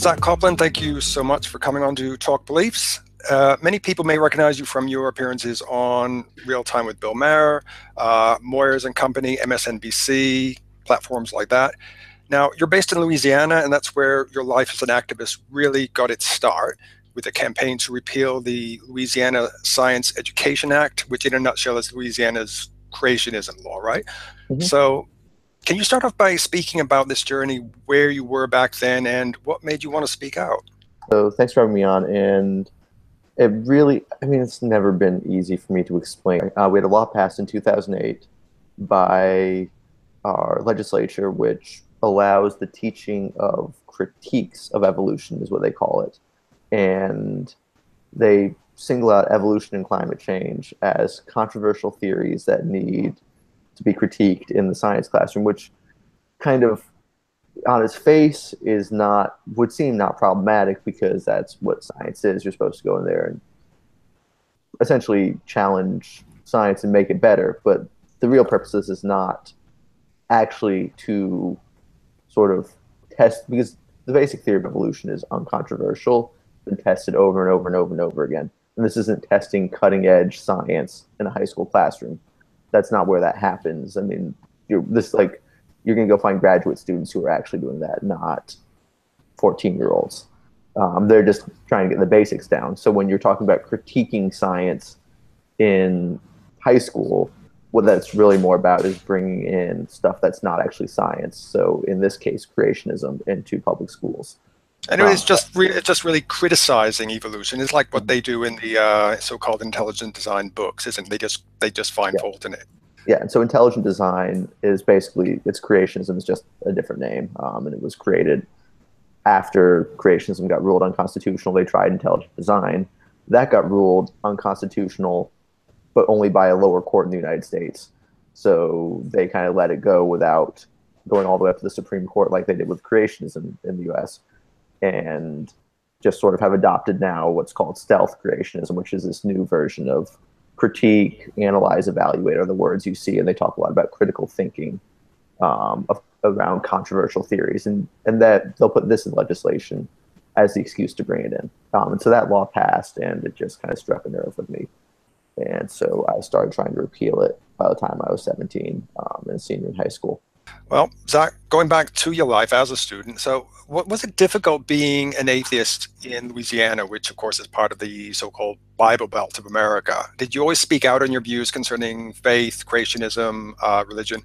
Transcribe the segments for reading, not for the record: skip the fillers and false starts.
Zack Kopplin, thank you so much for coming on to Talk Beliefs. Many people may recognize you from your appearances on Real Time with Bill Maher, Moyers and Company, MSNBC, platforms like that. Now, you're based in Louisiana, and that's where your life as an activist really got its start, with a campaign to repeal the Louisiana Science Education Act, which in a nutshell is Louisiana's creationism law, right? Mm-hmm. So can you start off by speaking about this journey, where you were back then, and what made you want to speak out? So thanks for having me on. And it really, it's never been easy for me to explain. We had a law passed in 2008 by our legislature, which allows the teaching of critiques of evolution, is what they call it. And they single out evolution and climate change as controversial theories that need to be critiqued in the science classroom, which kind of on its face would seem not problematic, because that's what science is. You're supposed to go in there and essentially challenge science and make it better. But the real purpose of this is not actually to sort of test, because the basic theory of evolution is uncontroversial, been tested over and over and over and over again. And this isn't testing cutting edge science in a high school classroom. That's not where that happens. You're going to go find graduate students who are actually doing that, not 14-year-olds. They're just trying to get the basics down. So when you're talking about critiquing science in high school, what that's really more about is bringing in stuff that's not actually science. So in this case, creationism, into public schools. And it's just really criticizing evolution. It's like what they do in the so-called intelligent design books, isn't it? They just find fault in it. Yeah, and so intelligent design is basically, it's creationism, is just a different name, and it was created after creationism got ruled unconstitutional. They tried intelligent design. That got ruled unconstitutional, but only by a lower court in the United States. So they kind of let it go without going all the way up to the Supreme Court like they did with creationism in the US, and just sort of have adopted now what's called stealth creationism, which is this new version of critique, analyze, evaluate are the words you see, and they talk a lot about critical thinking around controversial theories, and that they'll put this in legislation as the excuse to bring it in. And so that law passed, and it just kind of struck a nerve with me. And so I started trying to repeal it by the time I was 17 and a senior in high school. Well, Zack, going back to your life as a student, so was it difficult being an atheist in Louisiana, which of course is part of the so-called Bible Belt of America? Did you always speak out on your views concerning faith, creationism, religion?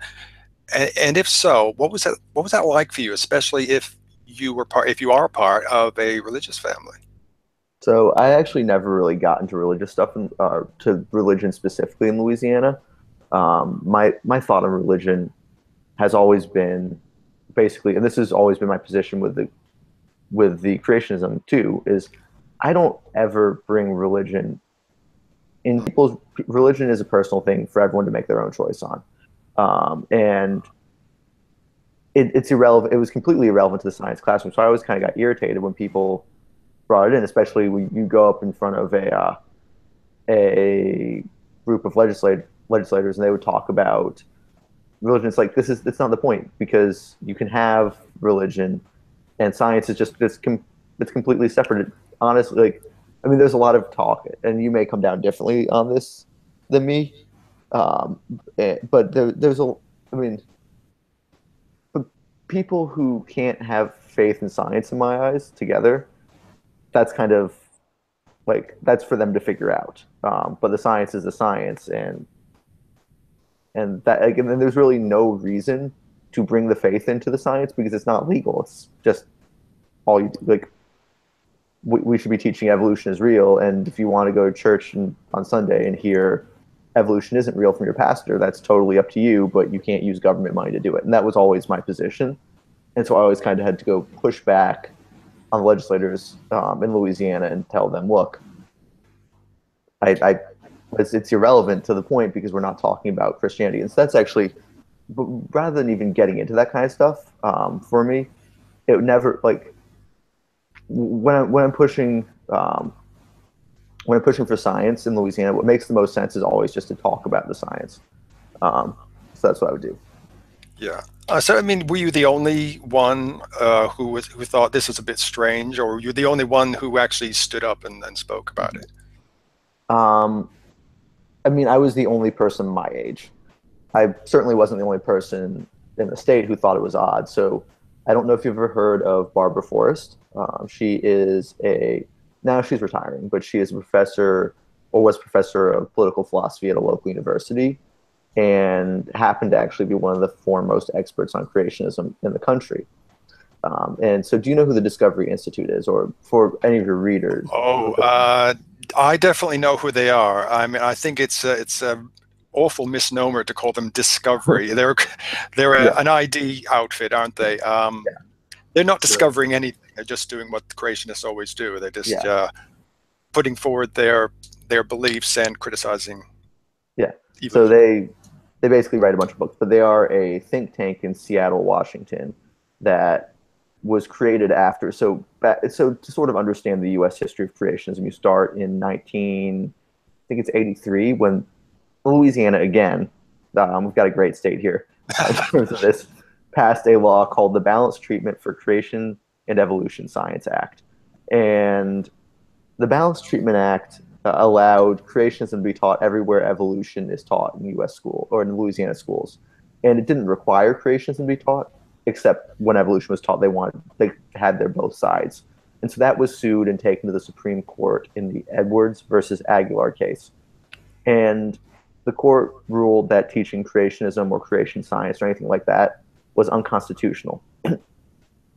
And if so, what was that like for you, especially if you are part of a religious family? So I actually never really got into religious stuff, to religion specifically in Louisiana. My thought on religion has always been basically, and this has always been my position with the creationism too, is I don't ever bring religion in. Religion is a personal thing for everyone to make their own choice on, and it's irrelevant. It was completely irrelevant to the science classroom. So I always kind of got irritated when people brought it in, especially when you go up in front of a group of legislators and they would talk about religion. It's like, it's not the point, because you can have religion and science is just it's completely separate. Honestly, there's a lot of talk, and you may come down differently on this than me, but but people who can't have faith and science, in my eyes, together, that's kind of that's for them to figure out. But the science is the science, and that, again, there's really no reason to bring the faith into the science, because it's not legal. It's just all you do. We should be teaching evolution is real, and if you want to go to church on Sunday and hear evolution isn't real from your pastor, that's totally up to you, but you can't use government money to do it. And that was always my position. And so I always kind of had to go push back on the legislators in Louisiana and tell them, look, it's irrelevant to the point, because we're not talking about Christianity. And so that's actually, but rather than even getting into that kind of stuff, for me, it would never, when I'm pushing for science in Louisiana, what makes the most sense is always just to talk about the science. So that's what I would do. Yeah. So, I mean, were you the only one who thought this was a bit strange, or were you the only one who actually stood up and spoke about it? Um, I mean, I was the only person my age. I certainly wasn't the only person in the state who thought it was odd. So I don't know if you've ever heard of Barbara Forrest. She is now she's retiring, but she is a professor or was professor of political philosophy at a local university and happened to actually be one of the foremost experts on creationism in the country. And so, do you know who the Discovery Institute is, or for any of your readers? Oh, I definitely know who they are. I mean, I think it's a awful misnomer to call them Discovery. They're Yeah, an ID outfit, aren't they? yeah, They're not so, discovering anything. They're just doing what the creationists always do. They're just yeah, putting forward their beliefs and criticizing yeah. So evolution. they basically write a bunch of books, but they are a think tank in Seattle, Washington, that was created after. So to sort of understand the U.S. history of creationism, you start in 19, I think it's 83, when Louisiana again, we've got a great state here in terms of this, passed a law called the Balanced Treatment for Creation and Evolution Science Act, and the Balanced Treatment Act allowed creationism to be taught everywhere evolution is taught in U.S. school or in Louisiana schools, and it didn't require creationism to be taught, except when evolution was taught, they had their both sides, and so that was sued and taken to the Supreme Court in the Edwards versus Aguilar case, and the court ruled that teaching creationism or creation science or anything like that was unconstitutional.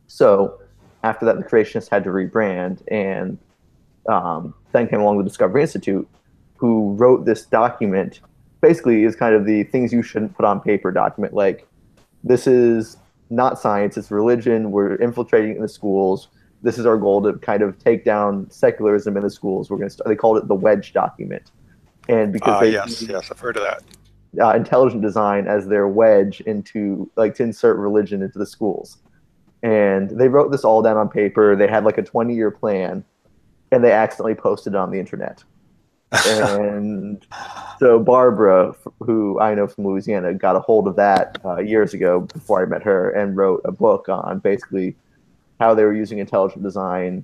So after that, the creationists had to rebrand, and then came along the Discovery Institute, who wrote this document. Basically, is kind of the things you shouldn't put on paper document. Like, this is not science; it's religion. We're infiltrating in the schools. This is our goal to kind of take down secularism in the schools. We're going to. They called it the wedge document, and because they Yes, yes, I've heard of that. intelligent design as their wedge into like to insert religion into the schools, and they wrote this all down on paper. They had like a 20-year plan, and they accidentally posted it on the internet. And so Barbara, who I know from Louisiana, got a hold of that years ago before I met her, and wrote a book on basically how they were using intelligent design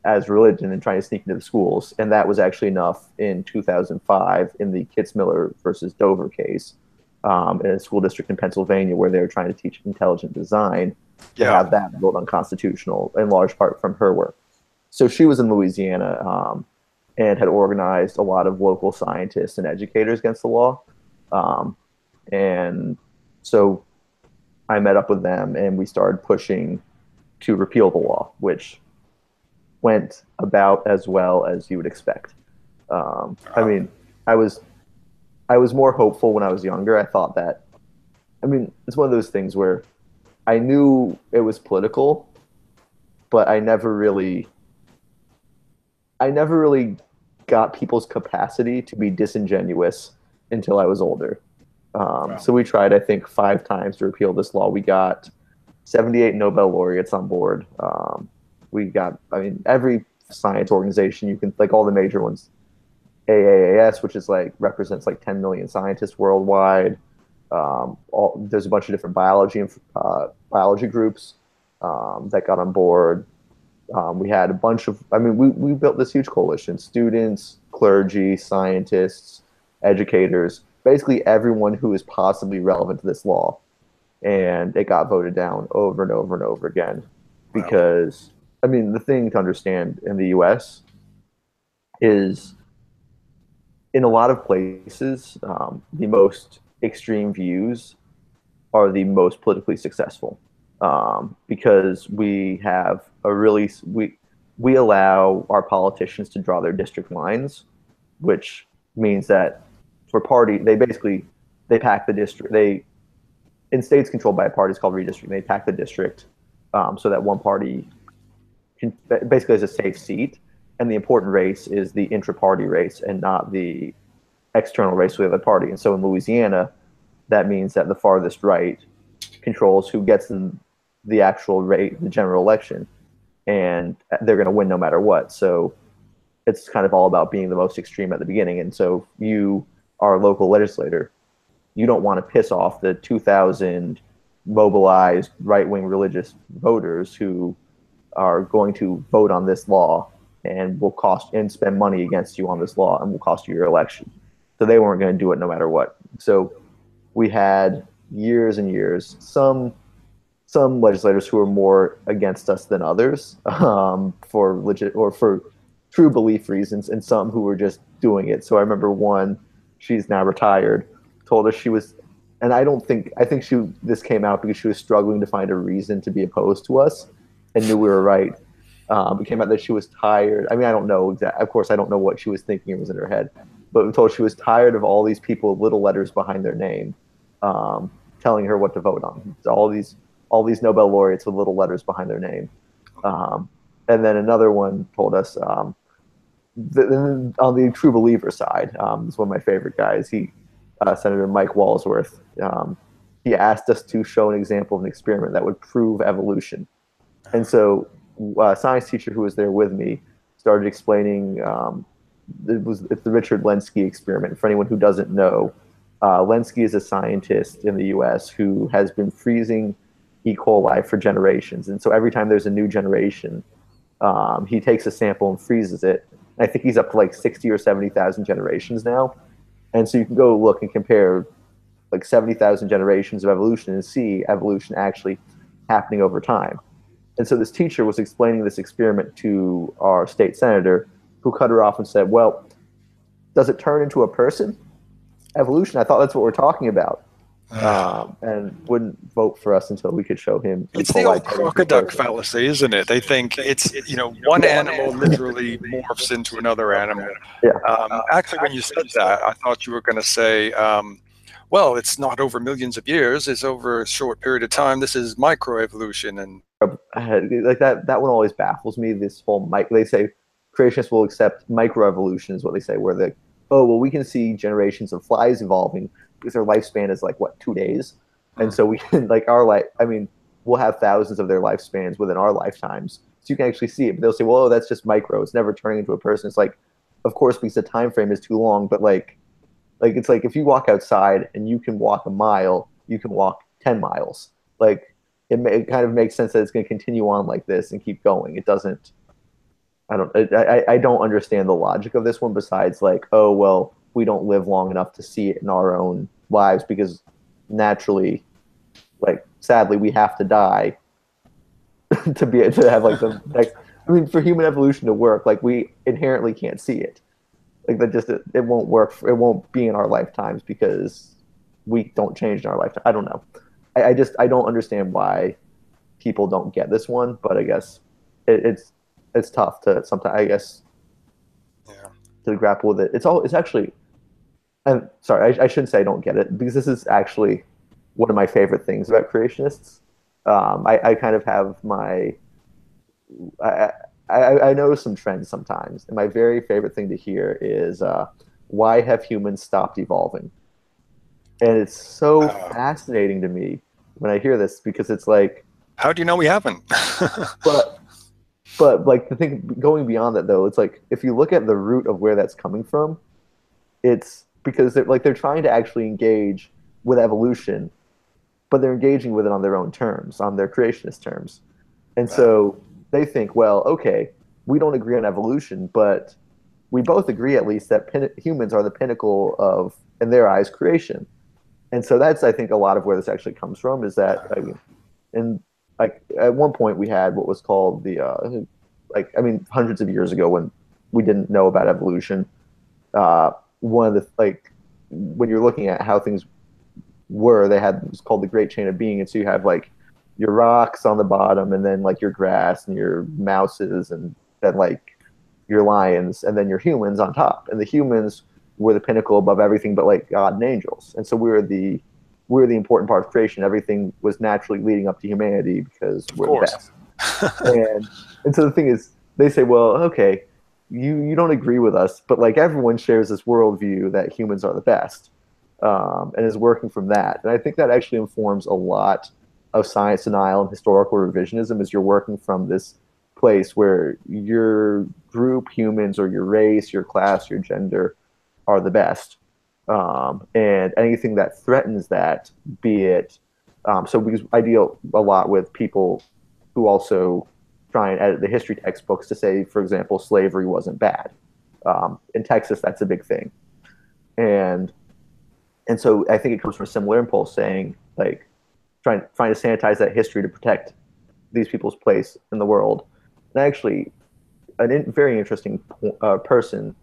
as religion and trying to sneak into the schools. And that was actually enough in 2005 in the Kitzmiller versus Dover case in a school district in Pennsylvania where they were trying to teach intelligent design to Yeah. have that ruled unconstitutional, in large part from her work. So she was in Louisiana and had organized a lot of local scientists and educators against the law. And so I met up with them and we started pushing to repeal the law, which went about as well as you would expect. I mean, I was I was more hopeful when I was younger. I thought that, I mean, it's one of those things where I knew it was political, but I never really got people's capacity to be disingenuous until I was older. Wow. So we tried, I think, 5 times to repeal this law. We got 78 Nobel laureates on board. We got, I mean, every science organization you can, like all the major ones, AAAS, which is like represents like 10 million scientists worldwide. There's a bunch of different biology groups that got on board. We had a bunch of, I mean, we built this huge coalition: students, clergy, scientists, educators, basically everyone who is possibly relevant to this law. And it got voted down over and over and over again Wow. because, I mean, the thing to understand in the US is in a lot of places, the most extreme views are the most politically successful because we have we allow our politicians to draw their district lines, which means that for party they pack the district. They in states controlled by a party is called redistricting. They pack the district so that one party can basically has a safe seat, and the important race is the intra-party race and not the external race with the other party. And so in Louisiana, that means that the farthest right controls who gets in the actual rate, the general election, and they're going to win no matter what. So it's kind of all about being the most extreme at the beginning. And so you are a local legislator, you don't want to piss off the 2,000 mobilized right-wing religious voters who are going to vote on this law and will cost and spend money against you on this law and will cost you your election. So they weren't going to do it no matter what. So we had years and years, some legislators who were more against us than others for legit or for true belief reasons, and some who were just doing it. So I remember one, she's now retired, told us she was, and I think this came out because she was struggling to find a reason to be opposed to us and knew we were right. It came out that she was tired. I mean, I don't know exactly. Of course, I don't know what she was thinking. It was in her head. But we told she was tired of all these people with little letters behind their name telling her what to vote on. So all these Nobel laureates with little letters behind their name. And then another one told us, on the true believer side, is one of my favorite guys. Senator Mike Walsworth, he asked us to show an example of an experiment that would prove evolution. And so a science teacher who was there with me started explaining, it's the Richard Lenski experiment. For anyone who doesn't know, Lenski is a scientist in the US who has been freezing E. coli for generations. And so every time there's a new generation, he takes a sample and freezes it. I think he's up to like 60 or 70,000 generations now. And so you can go look and compare like 70,000 generations of evolution and see evolution actually happening over time. And so this teacher was explaining this experiment to our state senator, who cut her off and said, well, does it turn into a person? Evolution, I thought that's what we're talking about. And wouldn't vote for us until we could show him. It's the old crocodile fallacy, isn't it? They think it's, one animal literally morphs into another animal. Yeah. Actually, when you said that, I thought you were going to say, well, it's not over millions of years. It's over a short period of time. This is microevolution. And like that one always baffles me. This whole they say creationists will accept microevolution is what they say, where we can see generations of flies evolving because their lifespan is like 2 days, and so we can we'll have thousands of their lifespans within our lifetimes, so you can actually see it. But they'll say, well, that's just micro. It's never turning into a person. It's like, of course, because the time frame is too long. But it's like if you walk outside and you can walk a mile, you can walk 10 miles. Like it kind of makes sense that it's going to continue on like this and keep going. It doesn't. I don't understand the logic of this one, besides like, oh, well, we don't live long enough to see it in our own lives because naturally, sadly, we have to die to be able to have the next. I mean, for human evolution to work, we inherently can't see it. It won't work. It won't be in our lifetimes because we don't change in our lifetime. I don't know. I don't understand why people don't get this one, but I guess it's tough to sometimes, I guess, to grapple with it. It's actually, I'm sorry, I shouldn't say I don't get it, because this is actually one of my favorite things about creationists. I kind of have I notice some trends sometimes, and my very favorite thing to hear is, why have humans stopped evolving? And it's so fascinating to me when I hear this, because it's like, how do you know we haven't? But the thing going beyond that, though, it's like if you look at the root of where that's coming from, it's because they're trying to actually engage with evolution, but they're engaging with it on their own terms, on their creationist terms. And so they think, well, okay, we don't agree on evolution, but we both agree at least that humans are the pinnacle of, in their eyes, creation. And so that's, I think, a lot of where this actually comes from, is that, at one point we had what was called the, hundreds of years ago when we didn't know about evolution. One of the, when you're looking at how things were, they had, it was called the Great Chain of Being. And so you have your rocks on the bottom, and then your grass and your mouses, and then your lions, and then your humans on top. And the humans were the pinnacle above everything but God and angels. And so we were the important part of creation. Everything was naturally leading up to humanity because we're the best. and so the thing is, they say, well, okay, you don't agree with us, but everyone shares this worldview that humans are the best, and is working from that. And I think that actually informs a lot of science denial and historical revisionism, is you're working from this place where your group, humans, or your race, your class, your gender, are the best. And anything that threatens that, be it, so I deal a lot with people who also try and edit the history textbooks to say, for example, slavery wasn't bad. In Texas, that's a big thing. And so I think it comes from a similar impulse, saying like trying to sanitize that history to protect these people's place in the world. And actually, very interesting person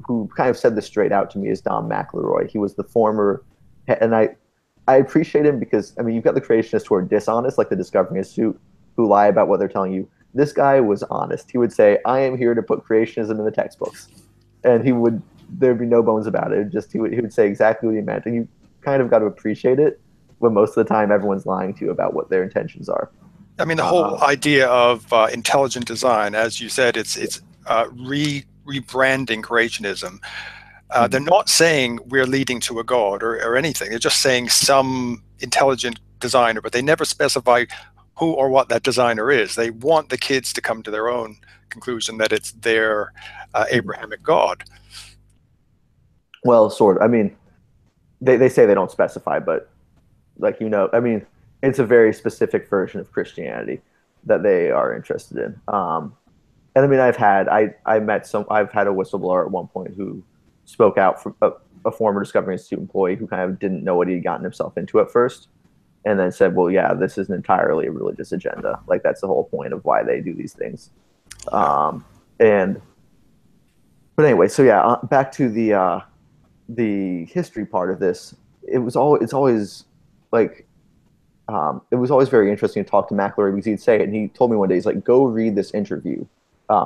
who kind of said this straight out to me is Don McElroy. He was the former, and I appreciate him because, I mean, you've got the creationists who are dishonest, like the Discovery Institute, who lie about what they're telling you. This guy was honest. He would say, I am here to put creationism in the textbooks. And there'd be no bones about it. He would say exactly what he meant. And you kind of got to appreciate it when most of the time everyone's lying to you about what their intentions are. I mean, the whole idea of intelligent design, as you said, it's rebranding creationism. They're not saying we're leading to a god or anything. They're just saying some intelligent designer, but they never specify who or what that designer is. They want the kids to come to their own conclusion that it's their Abrahamic god. Well, sort of. I mean, they say they don't specify, but like, I mean, it's a very specific version of Christianity that they are interested in. And I mean, I've had a whistleblower at one point who spoke out from a former Discovery Institute employee who kind of didn't know what he'd gotten himself into at first, and then said, well, yeah, this is entirely a religious agenda. Like, that's the whole point of why they do these things. But anyway, so yeah, back to the history part of this. It was always very interesting to talk to McElroy because he'd say it, and he told me one day, he's like, go read this interview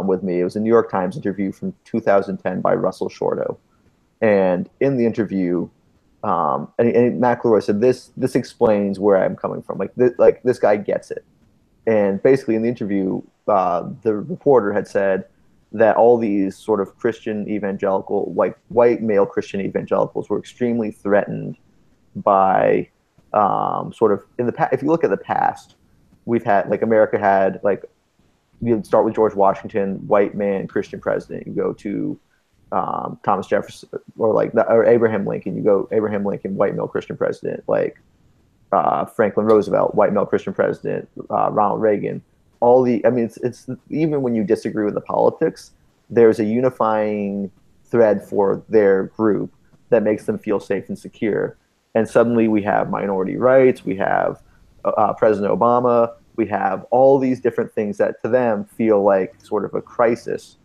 with me. It was a New York Times interview from 2010 by Russell Shorto. And in the interview, and McElroy said, this explains where I'm coming from. This guy gets it. And basically in the interview, the reporter had said that all these sort of Christian evangelical, like white male Christian evangelicals, were extremely threatened by sort of in the past. If you look at the past, we've had, like, America had, like, you start with George Washington, white man, Christian president. You go to Thomas Jefferson, or Abraham Lincoln. You go Abraham Lincoln, white male Christian president. Like Franklin Roosevelt, white male Christian president. Ronald Reagan. It's even when you disagree with the politics, there's a unifying thread for their group that makes them feel safe and secure. And suddenly we have minority rights. We have President Obama. We have all these different things that to them feel like sort of a crisis,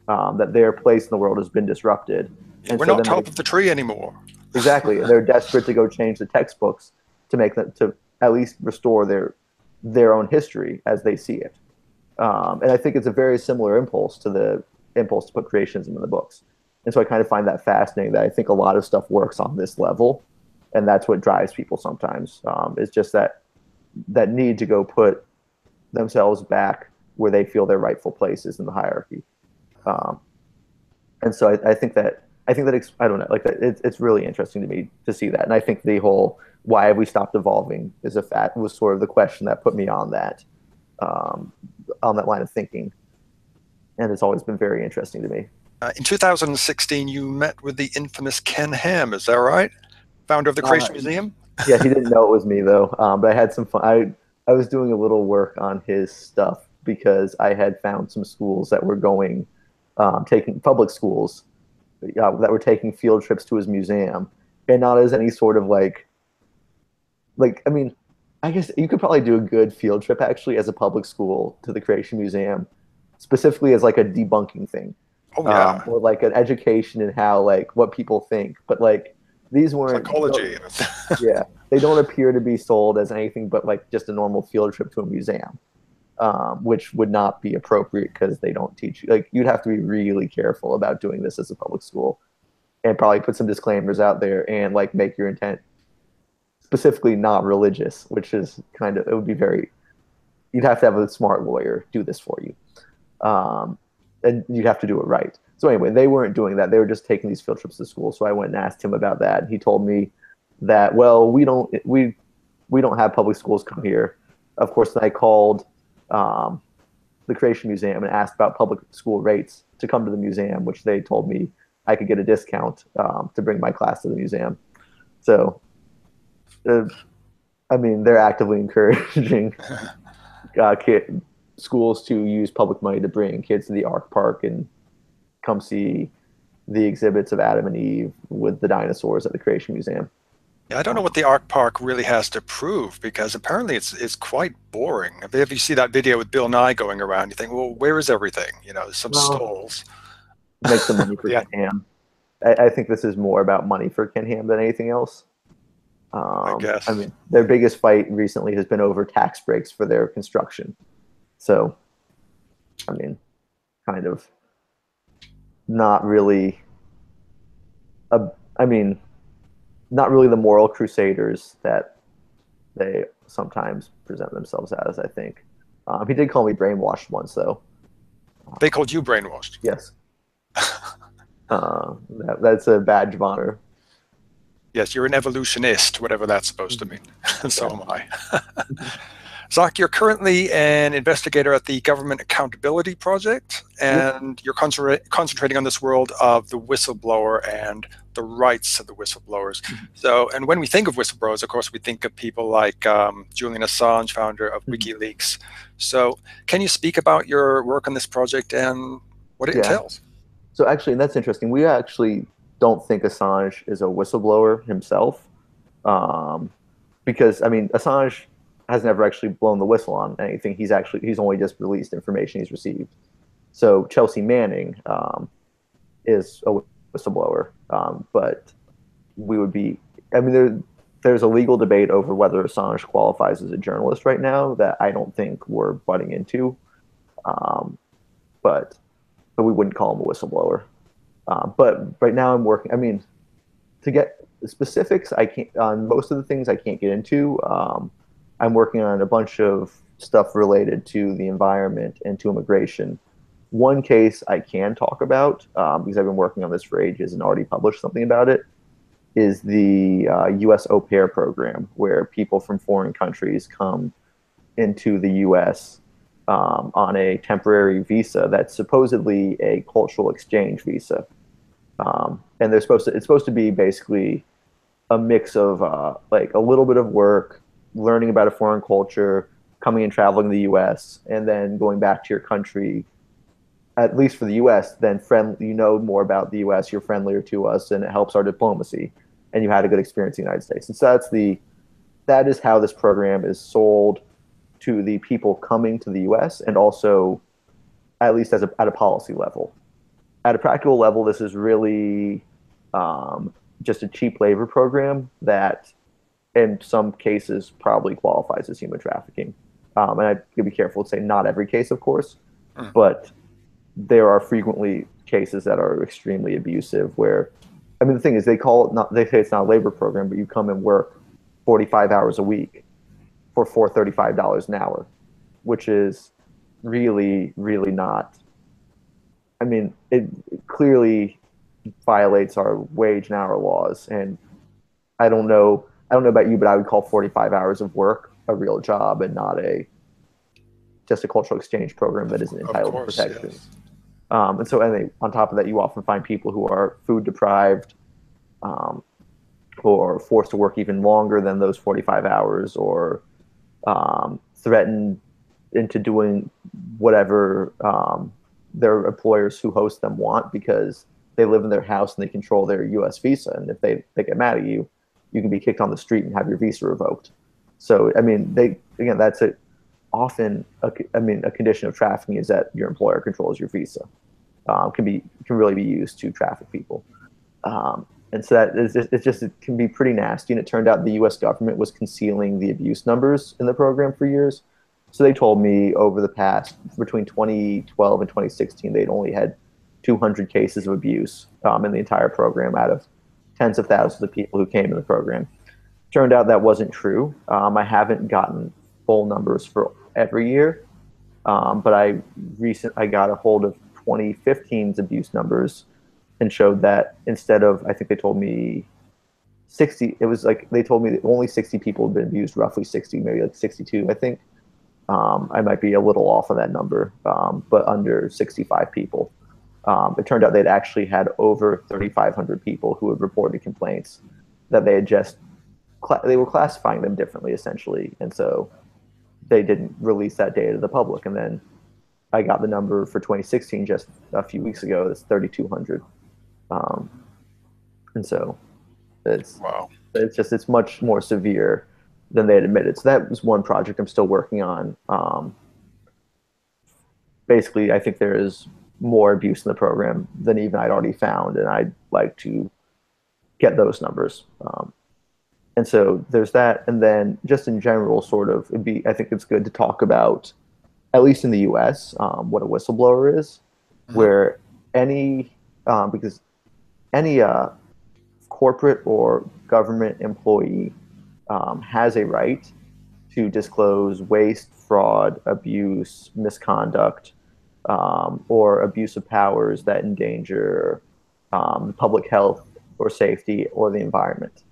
that their place in the world has been disrupted. And we're not top of the tree anymore. Exactly. They're desperate to go change the textbooks to make them, to at least restore their own history as they see it. And I think it's a very similar impulse to the impulse to put creationism in the books. And so I kind of find that fascinating, that I think a lot of stuff works on this level. And that's what drives people sometimes. It's just that need to go put themselves back where they feel their rightful places in the hierarchy. And so I think that I don't know, like, it's really interesting to me to see that. And I think the whole why have we stopped evolving was sort of the question that put me on that line of thinking. And it's always been very interesting to me. In 2016, you met with the infamous Ken Ham, is that right? Founder of the Creation Museum? Yeah, he didn't know it was me, though. But I had some fun. I was doing a little work on his stuff because I had found some schools that were taking public schools that were taking field trips to his museum, and not as any sort of like, I mean, I guess you could probably do a good field trip actually as a public school to the Creation Museum, specifically as like a debunking thing. Oh yeah. Or like an education in how, like, what people think, but like these weren't psychology. Yeah, they don't appear to be sold as anything but like just a normal field trip to a museum, which would not be appropriate because they don't teach you. Like, you'd have to be really careful about doing this as a public school, and probably put some disclaimers out there and like make your intent specifically not religious, which is it would be you'd have to have a smart lawyer do this for you. And you'd have to do it right. So anyway, they weren't doing that. They were just taking these field trips to school. So I went and asked him about that. And he told me that, well, we don't have public schools come here. Of course, then I called the Creation Museum and asked about public school rates to come to the museum, which they told me I could get a discount to bring my class to the museum. So, I mean, they're actively encouraging schools to use public money to bring kids to the Ark Park and come see the exhibits of Adam and Eve with the dinosaurs at the Creation Museum. Yeah, I don't know what the Ark Park really has to prove, because apparently it's quite boring. If you see that video with Bill Nye going around, you think, well, where is everything? You know, some stalls. Make some money for Yeah. Ken Ham. I think this is more about money for Ken Ham than anything else. I guess. I mean, their biggest fight recently has been over tax breaks for their construction. So, I mean, kind of not really. Not really the moral crusaders that they sometimes present themselves as, I think. He did call me brainwashed once, though. They called you brainwashed? Yes. That's a badge of honor. Yes, you're an evolutionist, whatever that's supposed to mean. So am I. Zach, you're currently an investigator at the Government Accountability Project, and you're concentrating on this world of the whistleblower and the rights of the whistleblowers. So, and when we think of whistleblowers, of course, we think of people like Julian Assange, founder of WikiLeaks. So, can you speak about your work on this project and what it entails? So actually, and that's interesting. We actually don't think Assange is a whistleblower himself, because, I mean, Assange has never actually blown the whistle on anything. He's only just released information he's received. So Chelsea Manning is a whistleblower, but we would be. I mean, there's a legal debate over whether Assange qualifies as a journalist right now that I don't think we're butting into, but we wouldn't call him a whistleblower. But right now I'm working. I mean, to get specifics, I can't on most of the things I can't get into. I'm working on a bunch of stuff related to the environment and to immigration. One case I can talk about, because I've been working on this for ages and already published something about it, is the U.S. au pair program, where people from foreign countries come into the U.S. On a temporary visa that's supposedly a cultural exchange visa. And it's supposed to be basically a mix of like a little bit of work, learning about a foreign culture, coming and traveling the U.S., and then going back to your country, at least for the U.S., then you know more about the U.S., you're friendlier to us, and it helps our diplomacy, and you had a good experience in the United States. And so that is how this program is sold to the people coming to the U.S., and also at least at a policy level. At a practical level, this is really just a cheap labor program that in some cases probably qualifies as human trafficking. And I have to be careful to say not every case, of course, but there are frequently cases that are extremely abusive where, I mean, the thing is they say it's not a labor program, but you come and work 45 hours a week for $435 an hour, which is really, really not, I mean, it clearly violates our wage and hour laws. And I don't know about you, but I would call 45 hours of work a real job and not just a cultural exchange program that isn't entitled to protection. Yes. And on top of that, you often find people who are food deprived, who are forced to work even longer than those 45 hours, or threatened into doing whatever their employers who host them want, because they live in their house and they control their U.S. visa. And if they get mad at you, you can be kicked on the street and have your visa revoked. So, I mean, that's often a condition of trafficking is that your employer controls your visa. Can really be used to traffic people. And so it can be pretty nasty. And it turned out the U.S. government was concealing the abuse numbers in the program for years. So they told me over the past, between 2012 and 2016, they'd only had 200 cases of abuse in the entire program out of tens of thousands of people who came in the program. Turned out that wasn't true. I haven't gotten full numbers for every year, but I got a hold of 2015's abuse numbers and showed that instead of, I think they told me 60, it was like they told me that only 60 people had been abused, roughly 60, maybe like 62, I think. I might be a little off on that number, but under 65 people. It turned out they'd actually had over 3,500 people who had reported complaints that they had just they were classifying them differently, essentially, and so they didn't release that data to the public. And then I got the number for 2016 just a few weeks ago. It's 3,200, and so it's Wow. it's much more severe than they had admitted. So that was one project I'm still working on. Basically, I think there is more abuse in the program than even I'd already found, and I'd like to get those numbers. And so there's that, and then just in general, sort of, I think it's good to talk about, at least in the U.S., what a whistleblower is, where because any corporate or government employee has a right to disclose waste, fraud, abuse, misconduct, or abuse of powers that endanger public health or safety or the environment.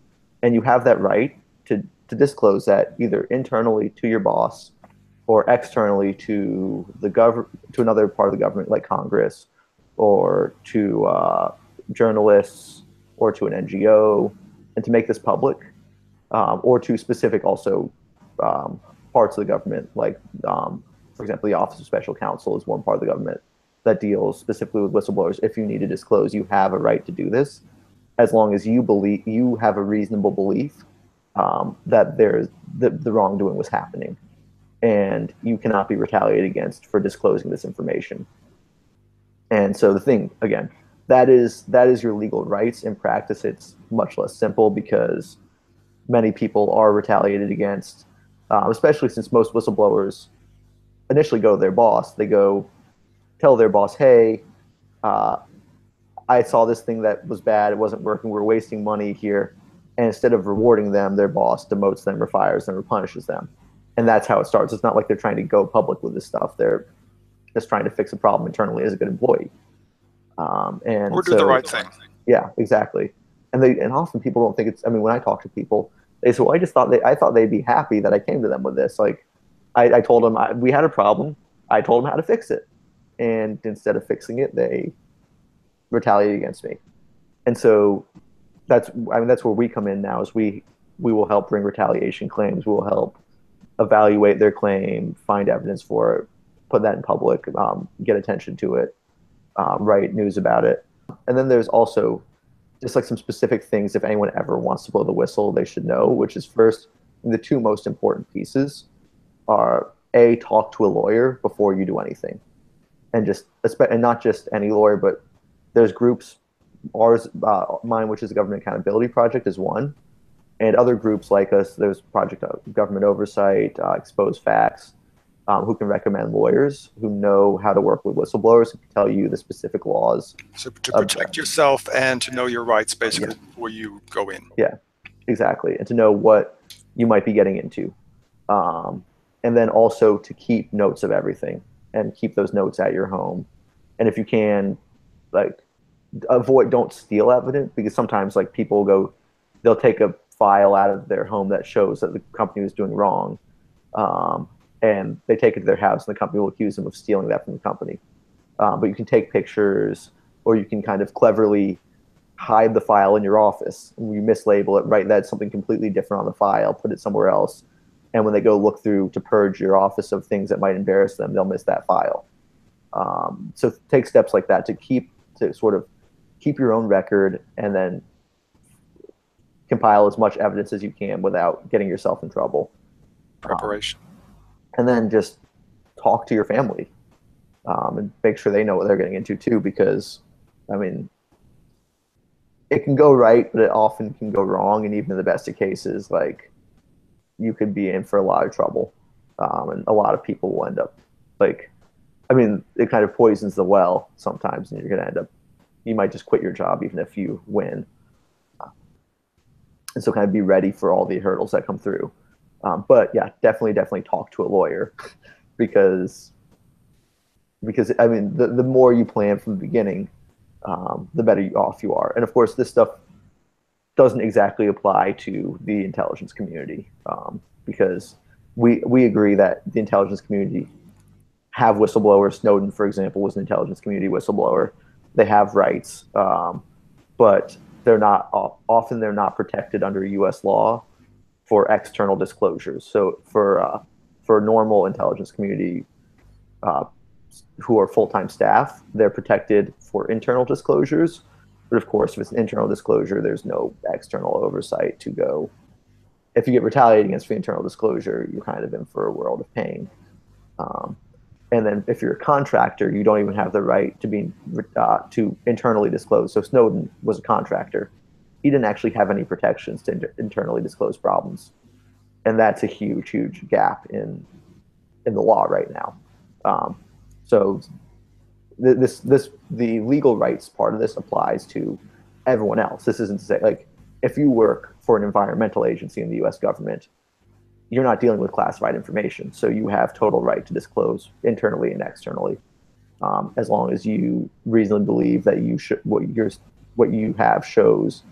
And you have that right to disclose that either internally to your boss or externally to to another part of the government, like Congress, or to journalists, or to an NGO, and to make this public, or to specific also parts of the government, like for example, the Office of Special Counsel is one part of the government that deals specifically with whistleblowers. If you need to disclose, you have a right to do this, as long as you have a reasonable belief that the wrongdoing was happening, and you cannot be retaliated against for disclosing this information. And so the thing, again, that is your legal rights. In practice, it's much less simple because many people are retaliated against, especially since most whistleblowers initially go to their boss. They go tell their boss, hey, I saw this thing that was bad. It wasn't working. We're wasting money here. And instead of rewarding them, their boss demotes them or fires them or punishes them. And that's how it starts. It's not like they're trying to go public with this stuff. They're just trying to fix a problem internally as a good employee. Or do the right thing. Yeah, exactly. And often people don't think it's, I mean, when I talk to people, they say, well, I thought they'd be happy that I came to them with this. Like, I told them we had a problem. I told them how to fix it. And instead of fixing it, they retaliate against me. And so that's where we come in now, is we will help bring retaliation claims. We will help evaluate their claim, find evidence for it, put that in public, get attention to it, write news about it. And then there's also just like some specific things, if anyone ever wants to blow the whistle, they should know, which is first, the two most important pieces are talk to a lawyer before you do anything. And not just any lawyer, but there's groups, mine, which is the Government Accountability Project, is one. And other groups like us, there's Project Government Oversight, Expose Facts, who can recommend lawyers who know how to work with whistleblowers, who can tell you the specific laws. So to protect yourself and to know your rights, basically, before you go in. Yeah, exactly. And to know what you might be getting into. And then also to keep notes of everything and keep those notes at your home. And if you can, like, don't steal evidence, because sometimes like they'll take a file out of their home that shows that the company was doing wrong. And they take it to their house, and the company will accuse them of stealing that from the company. But you can take pictures, or you can kind of cleverly hide the file in your office. And you mislabel it, write that something completely different on the file, put it somewhere else. And when they go look through to purge your office of things that might embarrass them, they'll miss that file. So take steps like that to sort of keep your own record, and then compile as much evidence as you can without getting yourself in trouble. Preparation. And then just talk to your family, and make sure they know what they're getting into too, because, I mean, it can go right, but it often can go wrong. And even in the best of cases, like, you could be in for a lot of trouble. And a lot of people will end up, like, I mean, it kind of poisons the well sometimes, and you're going to end up, you might just quit your job even if you win. And so kind of be ready for all the hurdles that come through. But yeah, definitely talk to a lawyer because I mean, the more you plan from the beginning, the better off you are. And of course, this stuff doesn't exactly apply to the intelligence community, because we agree that the intelligence community have whistleblowers. Snowden, for example, was an intelligence community whistleblower. they have rights, but they're not often they're not protected under U.S. law for external disclosures. So for normal intelligence community uh, who are full-time staff, they're protected for internal disclosures. But of course, if it's an internal disclosure, there's no external oversight to go. If you get retaliated against for internal disclosure, you're kind of in for a world of pain. Um, and then if you're a contractor, you don't even have the right to be to internally disclose. So Snowden was a contractor. He didn't actually have any protections to internally disclose problems, and that's a huge, huge gap in the law right now. So the legal rights part of this applies to everyone else. This isn't to say, like, if you work for an environmental agency in the U.S. government, you're not dealing with classified information, so you have total right to disclose internally and externally, as long as you reasonably believe that what you have shows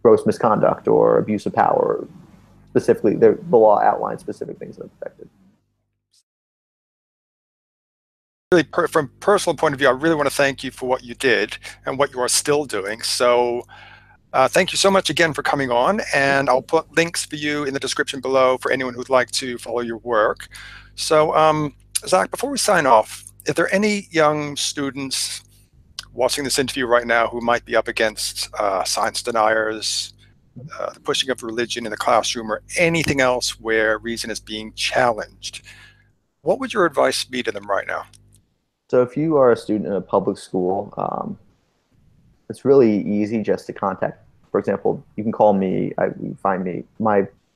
gross misconduct or abuse of power. Specifically, the law outlines specific things that are protected. Really, from a personal point of view, I really want to thank you for what you did and what you are still doing. So thank you so much again for coming on, and I'll put links for you in the description below for anyone who'd like to follow your work. So Zach, before we sign off, if there are any young students watching this interview right now who might be up against science deniers, the pushing of religion in the classroom, or anything else where reason is being challenged, what would your advice be to them right now? So if you are a student in a public school, it's really easy just to contact. For example, you can call me. You find me.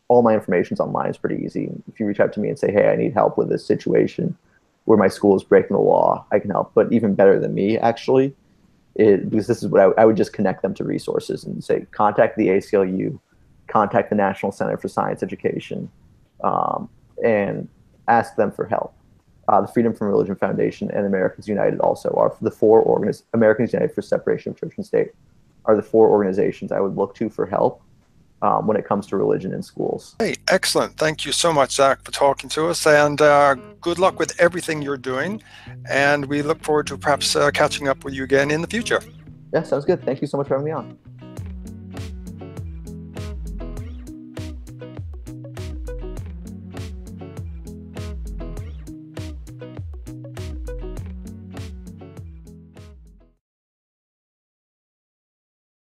All my information's online. It's pretty easy. If you reach out to me and say, "Hey, I need help with this situation where my school is breaking the law," I can help. But even better than me, actually, because this is what I would just connect them to resources and say, contact the ACLU, contact the National Center for Science Education, and ask them for help. The Freedom from Religion Foundation and Americans United also are the Americans United for Separation of Church and State are the four organizations I would look to for help when it comes to religion in schools. Hey, excellent. Thank you so much, Zach, for talking to us, and good luck with everything you're doing. And we look forward to perhaps catching up with you again in the future. Yeah, sounds good. Thank you so much for having me on.